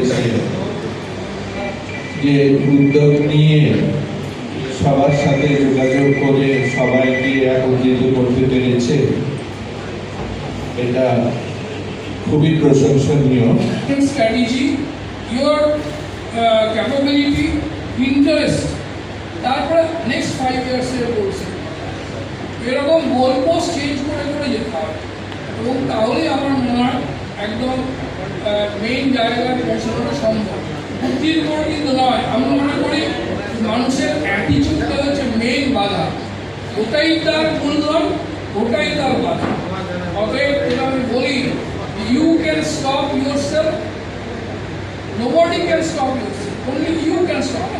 করেছে, যে উদ্যোগ নিয়ে সবার সাথে যোগাযোগ করে সবাইকে একত্রিত করতে পেরেছে, এটা খুবই প্রশংসনীয়। স্ট্র্যাটেজি, ইওর ক্যাপাবিলিটি, ইন্টারেস্ট, তারপরে নেক্সট 5 ইয়ার্সের বলছে এরকম গোল পোস্ট চেঞ্জ করে করে যেতে হবে, এবং তাহলেই আমার মনে হয় একদম মেইন জায়গায় পৌঁছানো সম্ভব। বুদ্ধির উপর কিন্তু নয়, আমি মনে করি মানুষের অ্যাটিচিউডটা হচ্ছে মেইন বাধা, ওটাই তার মূলধন, ওটাই তার বাধা। অতএব যেটা আমি বলি, you can stop yourself, nobody can stop yourself, only you can stop.